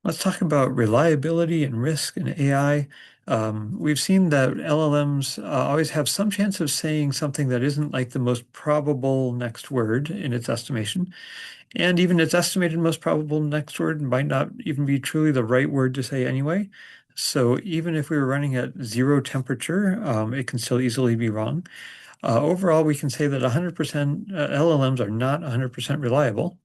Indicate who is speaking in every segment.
Speaker 1: Let's talk about reliability and risk in AI. We've seen that LLMs always have some chance of saying something that isn't like the most probable next word in its estimation. And even its estimated most probable next word might not even be truly the right word to say anyway. So even if we were running at zero temperature, it can still easily be wrong. Overall, we can say that 100% LLMs are not 100% reliable.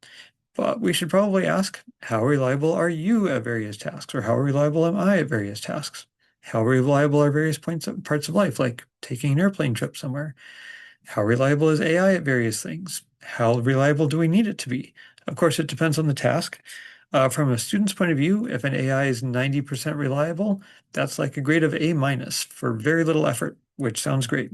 Speaker 1: But we should probably ask, how reliable are you at various tasks? Or how reliable am I at various tasks? How reliable are various parts of life, like taking an airplane trip somewhere? How reliable is AI at various things? How reliable do we need it to be? Of course, it depends on the task. From a student's point of view, if an AI is 90% reliable, that's like a grade of A minus for very little effort, which sounds great.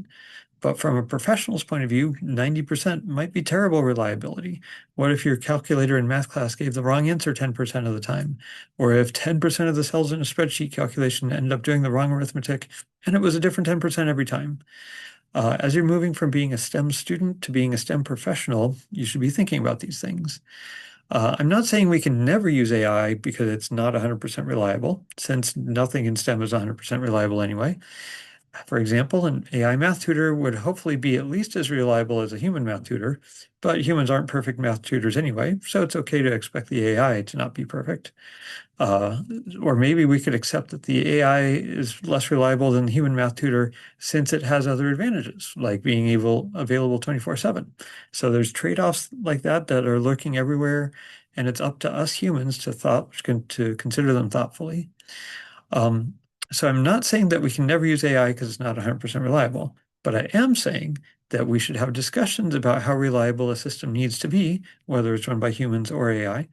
Speaker 1: But from a professional's point of view, 90% might be terrible reliability. What if your calculator in math class gave the wrong answer 10% of the time? Or if 10% of the cells in a spreadsheet calculation ended up doing the wrong arithmetic and it was a different 10% every time? As you're moving from being a STEM student to being a STEM professional, you should be thinking about these things. I'm not saying we can never use AI because it's not 100% reliable, since nothing in STEM is 100% reliable anyway. For example, an AI math tutor would hopefully be at least as reliable as a human math tutor, but humans aren't perfect math tutors anyway, so it's okay to expect the AI to not be perfect. Uh, or maybe we could accept that the AI is less reliable than the human math tutor since it has other advantages, like being available 24/7. So there's trade-offs like that that are lurking everywhere, and it's up to us humans to consider them thoughtfully. Um, so I'm not saying that we can never use AI because it's not 100% reliable, but I am saying that we should have discussions about how reliable a system needs to be, whether it's run by humans or AI,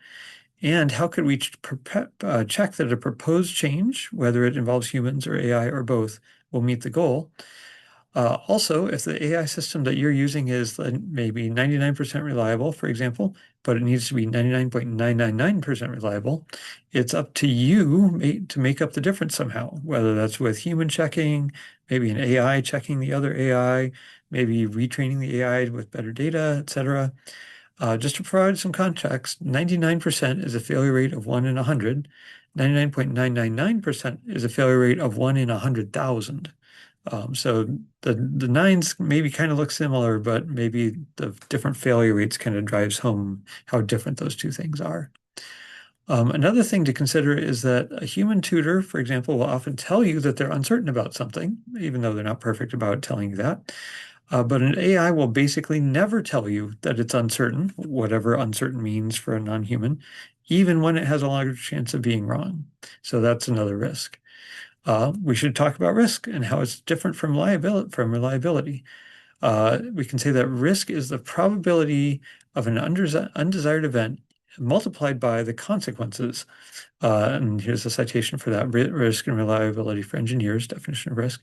Speaker 1: and how could we check that a proposed change, whether it involves humans or AI or both, will meet the goal. Also, if the AI system that you're using is maybe 99% reliable, for example, but it needs to be 99.999% reliable, it's up to you to make up the difference somehow, whether that's with human checking, maybe an AI checking the other AI, maybe retraining the AI with better data, etc. Just to provide some context, 99% is a failure rate of 1 in 100. 99.999% is a failure rate of 1 in 100,000. So the nines maybe kind of look similar, but maybe the different failure rates kind of drives home how different those two things are. Another thing to consider is that a human tutor, for example, will often tell you that they're uncertain about something, even though they're not perfect about telling you that. But an AI will basically never tell you that it's uncertain, whatever uncertain means for a non-human, even when it has a large chance of being wrong. So that's another risk. We should talk about risk and how it's different from reliability. We can say that risk is the probability of an undesired event multiplied by the consequences. And here's a citation for that: risk and reliability for engineers, definition of risk.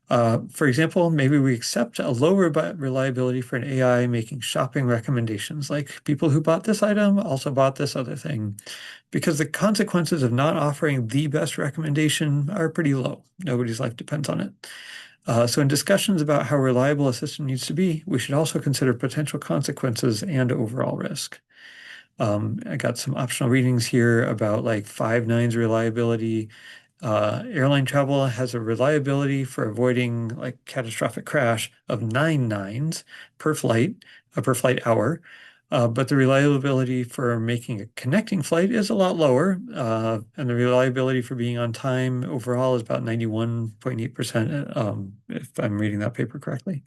Speaker 1: For example, maybe we accept a lower reliability for an AI making shopping recommendations, like people who bought this item also bought this other thing, because the consequences of not offering the best recommendation are pretty low. Nobody's life depends on it. So in discussions about how reliable a system needs to be, we should also consider potential consequences and overall risk. I got some optional readings here about like 5 nines reliability. Airline travel has a reliability for avoiding like catastrophic crash of 9 nines per flight hour. But the reliability for making a connecting flight is a lot lower. And the reliability for being on time overall is about 91.8%, if I'm reading that paper correctly.